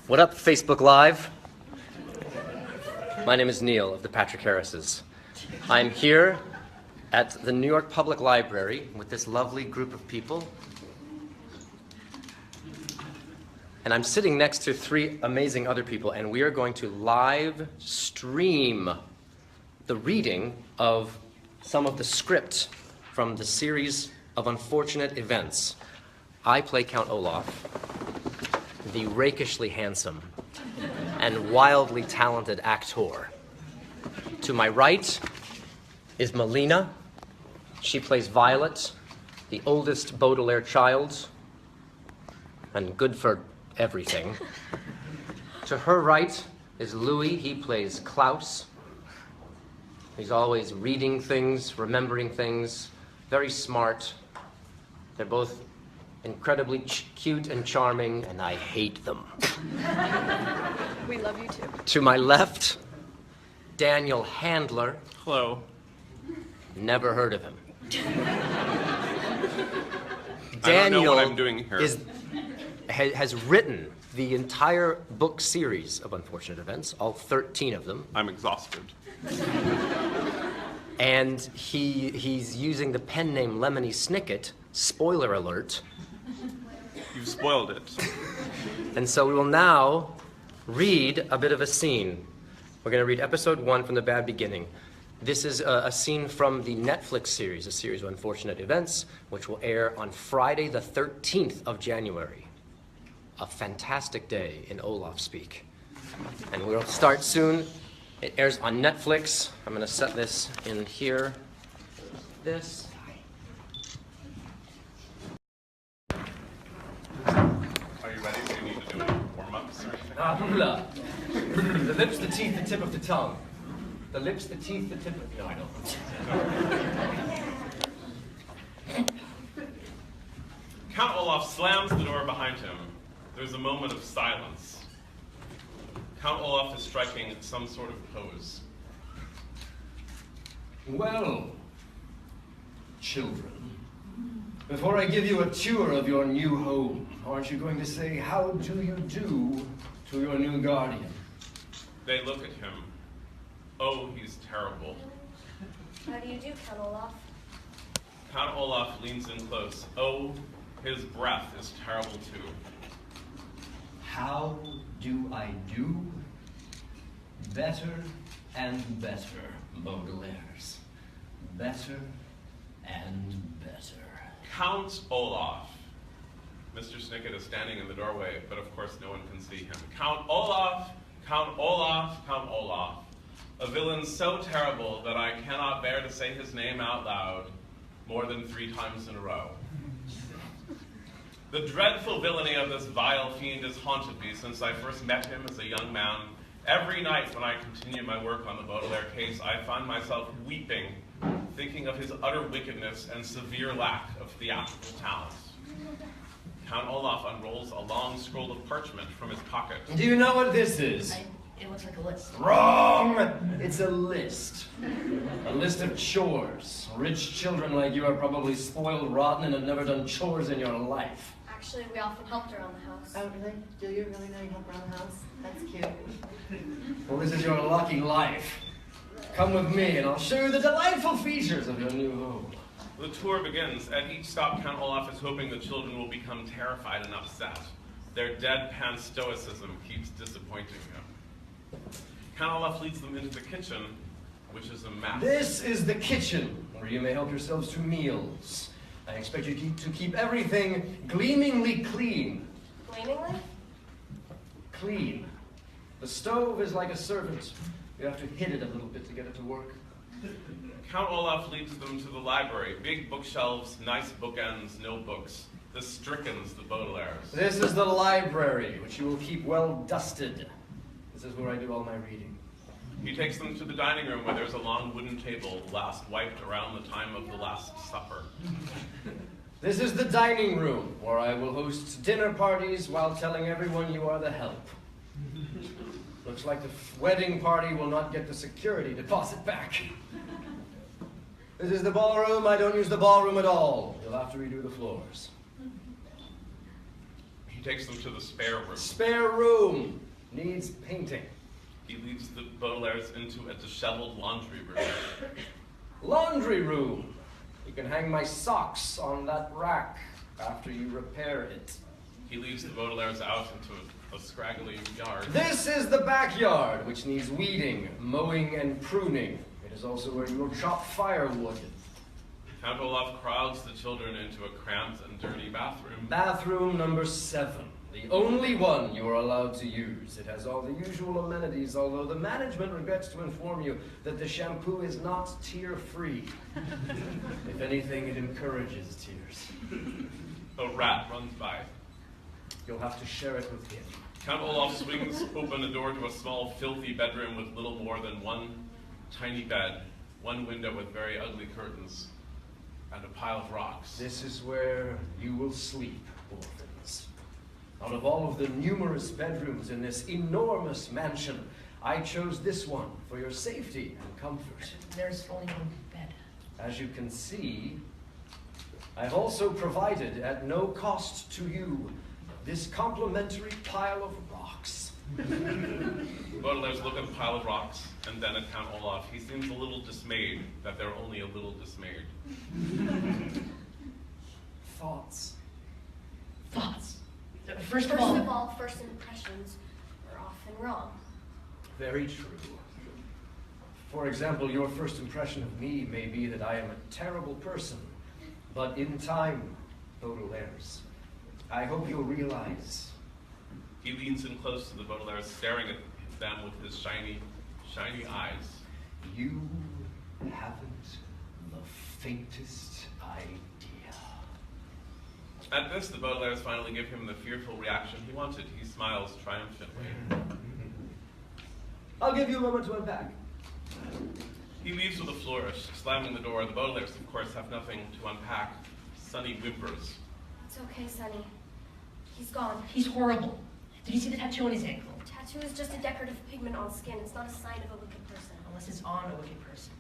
What up, Facebook Live? My name is Neil of the Patrick Harrises. I'm here at the New York Public Library with this lovely group of people. And I'm sitting next to three amazing other people, and we are going to live stream the reading of some of the script from the series of unfortunate events. I play Count Olaf, the rakishly handsome and wildly talented actor. To my right is Melina. She plays Violet, the oldest Baudelaire child, and good for everything. To her right is Louis. He plays Klaus. He's always reading things, remembering things, very smart. They're both incredibly cute and charming, and I hate them. We love you too. To my left, Daniel Handler. Hello. Never heard of him. I don't know what I'm doing here. Has written the entire book series of Unfortunate Events, all 13 of them. I'm exhausted. And he's using the pen name Lemony Snicket, spoiler alert. You've spoiled it. And so we will now read a bit of a scene. We're going to read episode 1 from The Bad Beginning. This is a scene from the Netflix series, a series of unfortunate events, which will air on Friday the 13th of January. A fantastic day in Olaf speak. And we'll start soon. It airs on Netflix. I'm going to set this in here. This. Are you ready? Do you need to do warm-ups or anything? The lips, the teeth, the tip of the tongue. The lips, the teeth, the tip of... No, I don't. Count Olaf slams the door behind him. There's a moment of silence. Count Olaf is striking some sort of pose. Well, children, before I give you a tour of your new home, aren't you going to say, how do you do to your new guardian? They look at him. Oh, he's terrible. How do you do, Count Olaf? Count Olaf leans in close. Oh, his breath is terrible too. How do I do? Better and better, Baudelaires. Better and better. Count Olaf. Mr. Snicket is standing in the doorway, but of course no one can see him. Count Olaf, Count Olaf, Count Olaf. A villain so terrible that I cannot bear to say his name out loud more than 3 times in a row. The dreadful villainy of this vile fiend has haunted me since I first met him as a young man. Every night when I continue my work on the Baudelaire case, I find myself weeping, thinking of his utter wickedness and severe lack of theatrical talent. Count Olaf unrolls a long scroll of parchment from his pocket. Do you know what this is? It looks like a list. Wrong! It's a list. A list of chores. Rich children like you are probably spoiled rotten and have never done chores in your life. Actually, we often helped around the house. Oh, really? Do you really know you help around the house? That's cute. Well, this is your lucky life. Come with me and I'll show you the delightful features of your new home. The tour begins. At each stop, Count Olaf is hoping the children will become terrified and upset. Their deadpan stoicism keeps disappointing him. Count Olaf leads them into the kitchen, which is a mess. This is the kitchen, where you may help yourselves to meals. I expect you to keep everything gleamingly clean. Gleamingly? Clean. The stove is like a servant. You have to hit it a little bit to get it to work. Count Olaf leads them to the library. Big bookshelves, nice bookends, no books. The Strickens, the Baudelaires. This is the library, which you will keep well dusted. This is where I do all my reading. He takes them to the dining room where there's a long wooden table, last wiped around the time of the Last Supper. This is the dining room, where I will host dinner parties while telling everyone you are the help. Looks like the wedding party will not get the security deposit back. This is the ballroom. I don't use the ballroom at all. You'll have to redo the floors. He takes them to the spare room. Spare room needs painting. He leads the Baudelaires into a disheveled laundry room. Laundry room. You can hang my socks on that rack after you repair it. He leads the Baudelaires out into a scraggly yard. This is the backyard, which needs weeding, mowing, and pruning. It is also where you will chop firewood. Count Olaf crowds the children into a cramped and dirty bathroom. Bathroom number 7. The only one you are allowed to use. It has all the usual amenities, although the management regrets to inform you that the shampoo is not tear-free. If anything, it encourages tears. A rat runs by. You'll have to share it with him. Count Olaf swings open a door to a small, filthy bedroom with little more than one tiny bed, one window with very ugly curtains, and a pile of rocks. This is where you will sleep, orphans. Out of all of the numerous bedrooms in this enormous mansion, I chose this one for your safety and comfort. There's only one bed. As you can see, I've also provided, at no cost to you, this complimentary pile of rocks. Baudelaires look at the pile of rocks and then at Count Olaf. He seems a little dismayed that they're only a little dismayed. Thoughts? Thoughts. First First of all, of all, first impressions are often wrong. Very true. For example, your first impression of me may be that I am a terrible person, but in time, Baudelaires, I hope you'll realize. He leans in close to the Baudelaires, staring at them with his shiny, shiny eyes. You haven't the faintest idea. At this, the Baudelaires finally give him the fearful reaction he wanted. He smiles triumphantly. I'll give you a moment to unpack. He leaves with a flourish, slamming the door. The Baudelaires, of course, have nothing to unpack. Sonny whimpers. It's okay, Sonny. He's gone. he's horrible. Did you see the tattoo on his ankle? Tattoo is just a decorative pigment on skin. It's not a sign of a wicked person. Unless it's on a wicked person.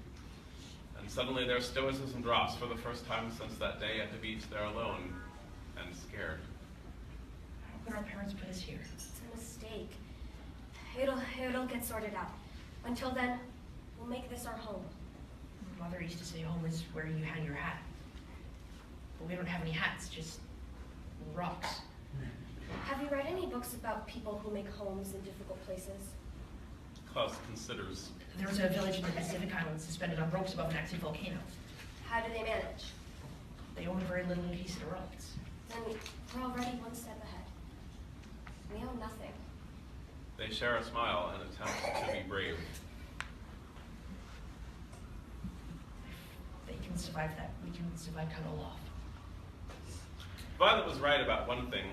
And suddenly their stoicism drops for the first time since that day at the beach. They're alone and scared. How could our parents put us here? It's a mistake. It'll get sorted out. Until then, we'll make this our home. Mother used to say home is where you hang your hat. But we don't have any hats, just rocks. Have you read any books about people who make homes in difficult places? Klaus considers. There was a village in the Pacific Islands suspended on ropes above an active volcano. How do they manage? They own very little in case it erupts. Then we're already one step ahead. We own nothing. They share a smile and attempt to be brave. They can survive that. We can survive Count Olaf. Violet was right about one thing.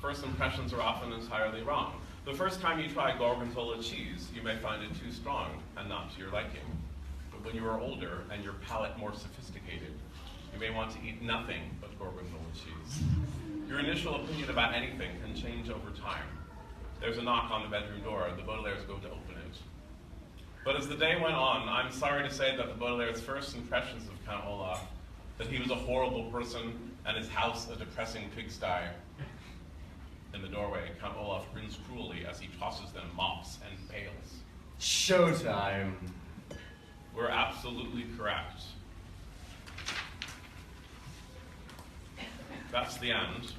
First impressions are often entirely wrong. The first time you try gorgonzola cheese, you may find it too strong and not to your liking. But when you are older and your palate more sophisticated, you may want to eat nothing but gorgonzola cheese. Your initial opinion about anything can change over time. There's a knock on the bedroom door. The Baudelaires go to open it. But as the day went on, I'm sorry to say that the Baudelaires' first impressions of Count Olaf, that he was a horrible person and his house a depressing pigsty. In the doorway, Count Olaf grins cruelly as he tosses them mops and pails. Showtime. We're absolutely correct. That's the end.